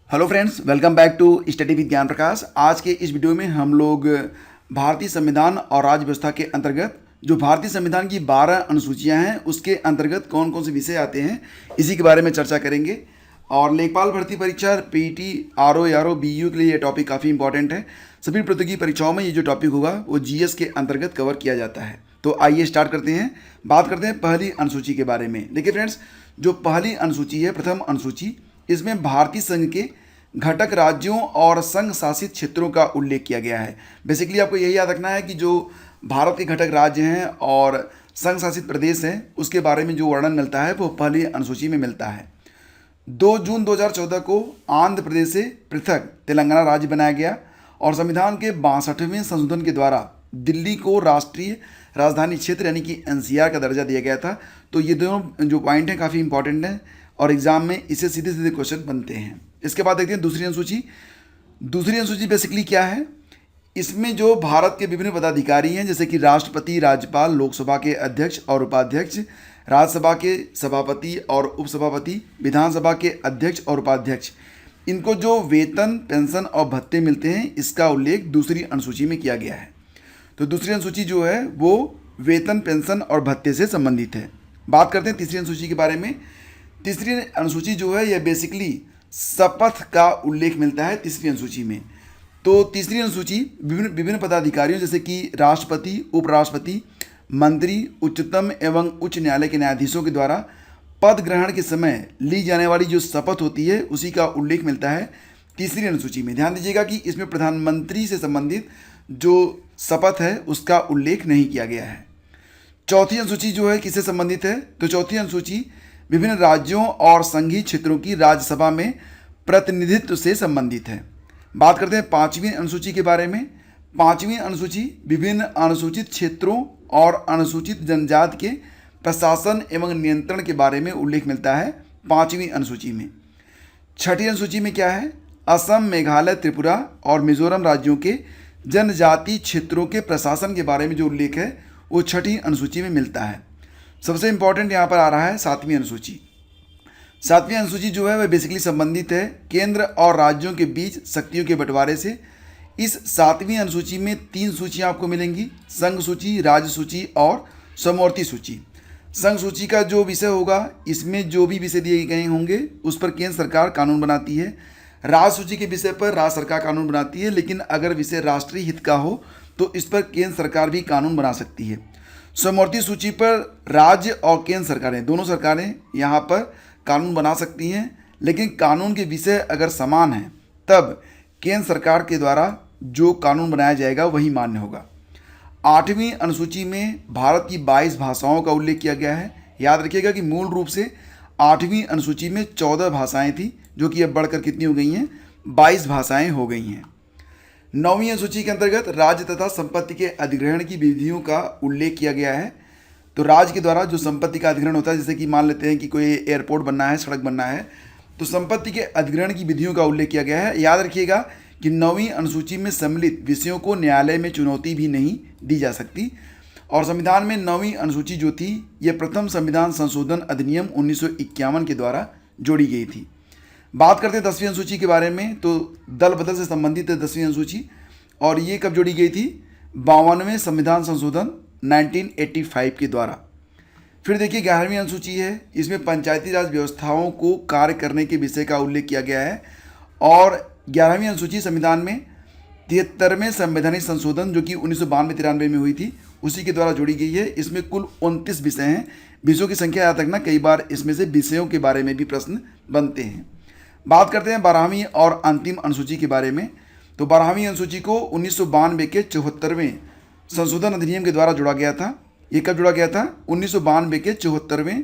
Hello friends, welcome back to study with Gyan Prakash. आज के इस वीडियो में हम लोग भारतीय संविधान और राज्य व्यवस्था के अंतर्गत जो भारतीय संविधान की 12 अनुसूचियां हैं उसके अंतर्गत कौन कौन से विषय आते हैं इसी के बारे में चर्चा करेंगे। और लेखपाल भर्ती परीक्षा पीटी आरओ आरओ बीयू के लिए ये टॉपिक काफ़ी इंपॉर्टेंट है। सभी प्रतियोगी परीक्षाओं में ये जो टॉपिक होगा वो जीएस के अंतर्गत कवर किया जाता है। तो आइए स्टार्ट करते हैं, बात करते हैं पहली अनुसूची के बारे में। देखिए फ्रेंड्स, जो पहली अनुसूची है, प्रथम अनुसूची, इसमें भारतीय संघ के घटक राज्यों और संघ शासित क्षेत्रों का उल्लेख किया गया है। बेसिकली आपको यही याद रखना है कि जो भारत के घटक राज्य हैं और संघ शासित प्रदेश हैं उसके बारे में जो वर्णन मिलता है वो पहली अनुसूची में मिलता है। 2 जून 2014 को आंध्र प्रदेश से पृथक तेलंगाना राज्य बनाया गया और संविधान के 62वें संशोधन के द्वारा दिल्ली को राष्ट्रीय राजधानी क्षेत्र यानी कि एनसीआर का दर्जा दिया गया था। तो ये दोनों जो पॉइंट हैं काफ़ी इंपॉर्टेंट हैं और एग्जाम में इससे सीधे सीधे क्वेश्चन बनते हैं। इसके बाद देखते हैं दूसरी अनुसूची। दूसरी अनुसूची बेसिकली क्या है, इसमें जो भारत के विभिन्न पदाधिकारी हैं जैसे कि राष्ट्रपति, राज्यपाल, लोकसभा के अध्यक्ष और उपाध्यक्ष, राज्यसभा के सभापति और उपसभापति, विधानसभा के अध्यक्ष और उपाध्यक्ष, इनको जो वेतन, पेंशन और भत्ते मिलते हैं इसका उल्लेख दूसरी अनुसूची में किया गया है। तो दूसरी अनुसूची जो है वो वेतन, पेंशन और भत्ते से संबंधित है। बात करते हैं तीसरी अनुसूची के बारे में। तीसरी अनुसूची जो है यह बेसिकली शपथ का उल्लेख मिलता है तीसरी अनुसूची में। तो तीसरी अनुसूची विभिन्न पदाधिकारियों जैसे कि राष्ट्रपति, उपराष्ट्रपति, मंत्री, उच्चतम एवं उच्च न्यायालय के न्यायाधीशों के द्वारा पद ग्रहण के समय ली जाने वाली जो शपथ होती है उसी का उल्लेख मिलता है तीसरी अनुसूची में। ध्यान दीजिएगा कि इसमें प्रधानमंत्री से संबंधित जो शपथ है उसका उल्लेख नहीं किया गया है। चौथी अनुसूची जो है किससे संबंधित है, तो चौथी अनुसूची विभिन्न राज्यों और संघीय क्षेत्रों की राज्यसभा में प्रतिनिधित्व से संबंधित है। बात करते हैं पांचवीं अनुसूची के बारे में। पांचवीं अनुसूची विभिन्न अनुसूचित क्षेत्रों और अनुसूचित जनजाति के प्रशासन एवं नियंत्रण के बारे में उल्लेख मिलता है पांचवीं अनुसूची में। छठी अनुसूची में क्या है, असम, मेघालय, त्रिपुरा और मिजोरम राज्यों के जनजाति क्षेत्रों के प्रशासन के बारे में जो उल्लेख है वो छठी अनुसूची में मिलता है। सबसे इंपॉर्टेंट यहाँ पर आ रहा है सातवीं अनुसूची। सातवीं अनुसूची जो है वह बेसिकली संबंधित है केंद्र और राज्यों के बीच शक्तियों के बंटवारे से। इस सातवीं अनुसूची में 3 सूचियाँ आपको मिलेंगी, संघ सूची, राज्य सूची और समवर्ती सूची। संघ सूची का जो विषय होगा इसमें जो भी विषय दिए गए होंगे उस पर केंद्र सरकार कानून बनाती है। राज्य सूची के विषय पर राज्य सरकार कानून बनाती है, लेकिन अगर विषय राष्ट्रीय हित का हो तो इस पर केंद्र सरकार भी कानून बना सकती है। समवर्ती सूची पर राज्य और केंद्र सरकारें, दोनों सरकारें यहाँ पर कानून बना सकती हैं, लेकिन कानून के विषय अगर समान हैं तब केंद्र सरकार के द्वारा जो कानून बनाया जाएगा वही मान्य होगा। आठवीं अनुसूची में भारत की 22 भाषाओं का उल्लेख किया गया है। याद रखिएगा कि मूल रूप से आठवीं अनुसूची में 14 भाषाएं थी जो कि अब बढ़कर कितनी हो गई हैं, 22 भाषाएं हो गई हैं। नौवीं अनुसूची के अंतर्गत राज्य तथा संपत्ति के अधिग्रहण की विधियों का उल्लेख किया गया है। तो राज्य के द्वारा जो संपत्ति का अधिग्रहण होता है, जैसे कि मान लेते हैं कि कोई एयरपोर्ट बनना है, सड़क बनना है, तो संपत्ति के अधिग्रहण की विधियों का उल्लेख किया गया है। याद रखिएगा कि नौवीं अनुसूची में सम्मिलित विषयों को न्यायालय में चुनौती भी नहीं दी जा सकती। और संविधान में नौवीं अनुसूची जो थी ये प्रथम संविधान संशोधन अधिनियम 1951 के द्वारा जोड़ी गई थी। बात करते हैं 10वीं अनुसूची के बारे में। तो दल बदल से संबंधित है 10वीं अनुसूची और ये कब जोड़ी गई थी, 52वें संविधान संशोधन 1985 के द्वारा। फिर देखिए 11वीं अनुसूची है, इसमें पंचायती राज व्यवस्थाओं को कार्य करने के विषय का उल्लेख किया गया है। और 11वीं अनुसूची संविधान में 73वें संवैधानिक संशोधन जो कि 1992-93 में हुई थी उसी के द्वारा जोड़ी गई है। इसमें कुल 29 विषय हैं। विषयों की संख्या याद रखना, कई बार इसमें से विषयों के बारे में भी प्रश्न बनते हैं। बात करते हैं 12वीं और अंतिम अनुसूची के बारे में। तो 12वीं अनुसूची को 1992 के 74वें संशोधन अधिनियम के द्वारा जोड़ा गया था। ये कब जोड़ा गया था, 1992 के 74वें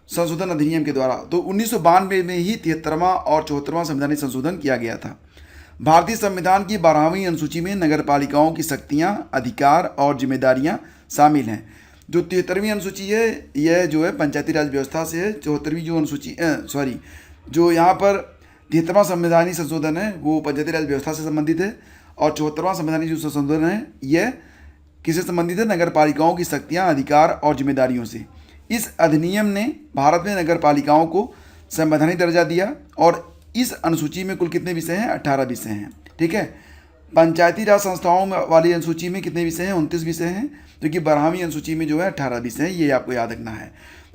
संशोधन अधिनियम के द्वारा। तो 1992 में ही 73वां और 74वां संवैधानिक संशोधन किया गया था। भारतीय संविधान की 12वीं अनुसूची में नगरपालिकाओं की शक्तियां, अधिकार और जिम्मेदारियां शामिल हैं। जो 73वीं अनुसूची है यह जो है पंचायती राज व्यवस्था से है। 74वीं जो अनुसूची जो यहाँ पर 73वां संवैधानिक संशोधन है वो पंचायती राज व्यवस्था से संबंधित है और 74वां संवैधानिक जो संशोधन है यह किससे संबंधित है, नगरपालिकाओं की शक्तियां, अधिकार और जिम्मेदारियों से। इस अधिनियम ने भारत में नगरपालिकाओं को संवैधानिक दर्जा दिया और इस अनुसूची में कुल कितने विषय हैं? 18 विषय हैं। ठीक है। पंचायती राज संस्थाओं वाली अनुसूची में कितने विषय हैं? 29 विषय हैं, जो कि 12वीं अनुसूची में जो है 18 विषय हैं। ये आपको याद रखना है।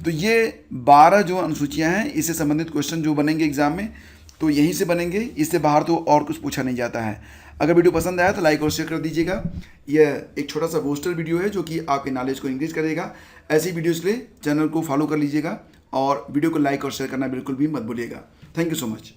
तो ये 12 जो अनुसूचियाँ हैं, इससे संबंधित क्वेश्चन जो बनेंगे एग्जाम में, तो यहीं से बनेंगे, इससे बाहर तो और कुछ पूछा नहीं जाता है। अगर वीडियो पसंद आया तो लाइक और शेयर कर दीजिएगा। यह एक छोटा सा बूस्टर वीडियो है जो कि आपके नॉलेज को इंक्रीज करेगा। ऐसी वीडियोज़ के लिए चैनल को फॉलो कर लीजिएगा और वीडियो को लाइक और शेयर करना बिल्कुल भी मत भूलिएगा। Thank you so much.